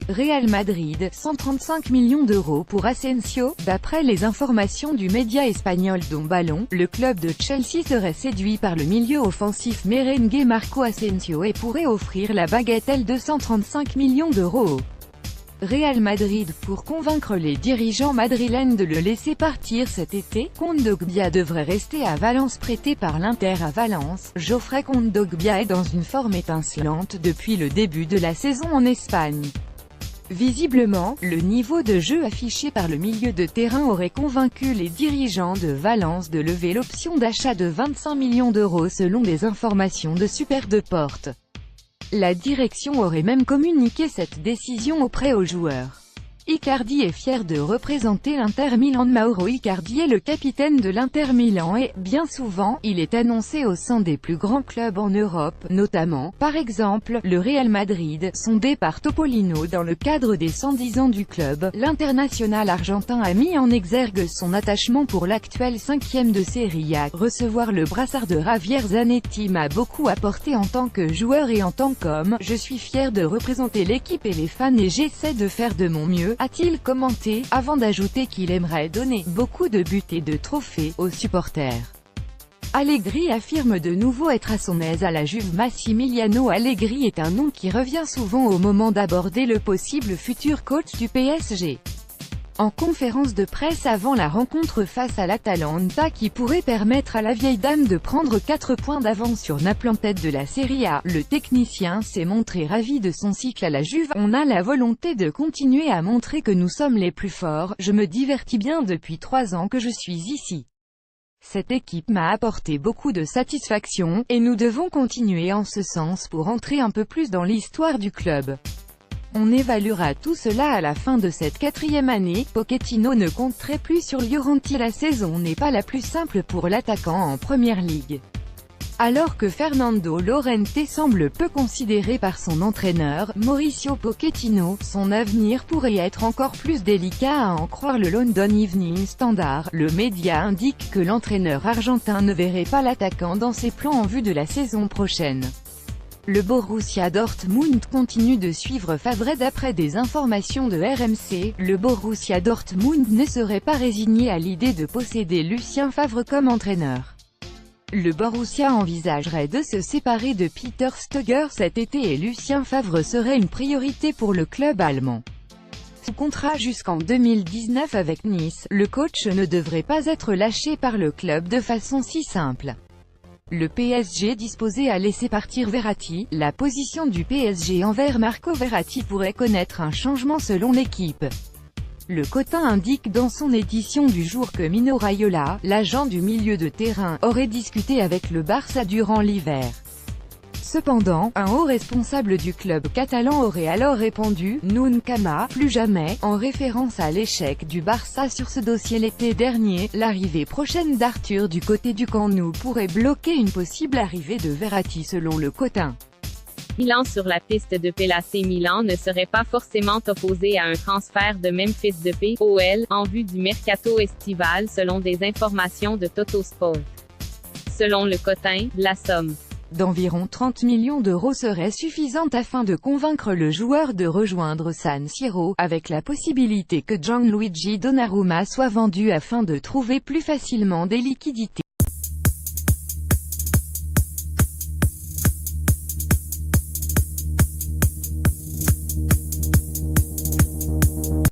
Real Madrid, 135 millions d'euros pour Asensio. D'après les informations du média espagnol Don Balón, le club de Chelsea serait séduit par le milieu offensif merengue Marco Asensio et pourrait offrir la bagatelle de 135 millions d'euros au Real Madrid pour convaincre les dirigeants madrilènes de le laisser partir cet été. Kondogbia devrait rester à Valence. Prêté par l'Inter à Valence, Geoffrey Kondogbia est dans une forme étincelante depuis le début de la saison en Espagne. Visiblement, le niveau de jeu affiché par le milieu de terrain aurait convaincu les dirigeants de Valence de lever l'option d'achat de 25 millions d'euros selon des informations de Super Deportes. La direction aurait même communiqué cette décision auprès aux joueurs. Icardi est fier de représenter l'Inter Milan. Mauro Icardi est le capitaine de l'Inter Milan et, bien souvent, il est annoncé au sein des plus grands clubs en Europe, notamment, par exemple, le Real Madrid. Sondé par Topolino dans le cadre des 110 ans du club, l'international argentin a mis en exergue son attachement pour l'actuel 5e de Serie A. Recevoir le brassard de Javier Zanetti m'a beaucoup apporté en tant que joueur et en tant qu'homme. Je suis fier de représenter l'équipe et les fans et j'essaie de faire de mon mieux, a-t-il commenté, avant d'ajouter qu'il aimerait donner beaucoup de buts et de trophées aux supporters. Allegri affirme de nouveau être à son aise à la Juve. Massimiliano Allegri est un nom qui revient souvent au moment d'aborder le possible futur coach du PSG. En conférence de presse avant la rencontre face à l'Atalanta qui pourrait permettre à la vieille dame de prendre 4 points d'avance sur Naples en tête de la Serie A, le technicien s'est montré ravi de son cycle à la Juve. On a la volonté de continuer à montrer que nous sommes les plus forts, je me divertis bien depuis 3 ans que je suis ici. Cette équipe m'a apporté beaucoup de satisfaction, et nous devons continuer en ce sens pour entrer un peu plus dans l'histoire du club. On évaluera tout cela à la fin de cette 4e année. Pochettino ne compterait plus sur Llorente. La saison n'est pas la plus simple pour l'attaquant en Première Ligue. Alors que Fernando Llorente semble peu considéré par son entraîneur, Mauricio Pochettino, son avenir pourrait être encore plus délicat à en croire le London Evening Standard. Le média indique que l'entraîneur argentin ne verrait pas l'attaquant dans ses plans en vue de la saison prochaine. Le Borussia Dortmund continue de suivre Favre. D'après des informations de RMC, le Borussia Dortmund ne serait pas résigné à l'idée de posséder Lucien Favre comme entraîneur. Le Borussia envisagerait de se séparer de Peter Stöger cet été et Lucien Favre serait une priorité pour le club allemand. Sous contrat jusqu'en 2019 avec Nice, le coach ne devrait pas être lâché par le club de façon si simple. Le PSG disposé à laisser partir Verratti. La position du PSG envers Marco Verratti pourrait connaître un changement selon l'équipe. Le Cotin indique dans son édition du jour que Mino Raiola, l'agent du milieu de terrain, aurait discuté avec le Barça durant l'hiver. Cependant, un haut responsable du club catalan aurait alors répondu « Nunca más, plus jamais », en référence à l'échec du Barça sur ce dossier l'été dernier. L'arrivée prochaine d'Arthur du côté du Camp Nou pourrait bloquer une possible arrivée de Verratti selon le Cotin. Milan sur la piste de Pelé. Milan ne serait pas forcément opposé à un transfert de Memphis Depay, OL, en vue du mercato estival selon des informations de Totosport. Selon le Cotin, la somme d'environ 30 millions d'euros serait suffisante afin de convaincre le joueur de rejoindre San Siro, avec la possibilité que Gianluigi Donnarumma soit vendu afin de trouver plus facilement des liquidités.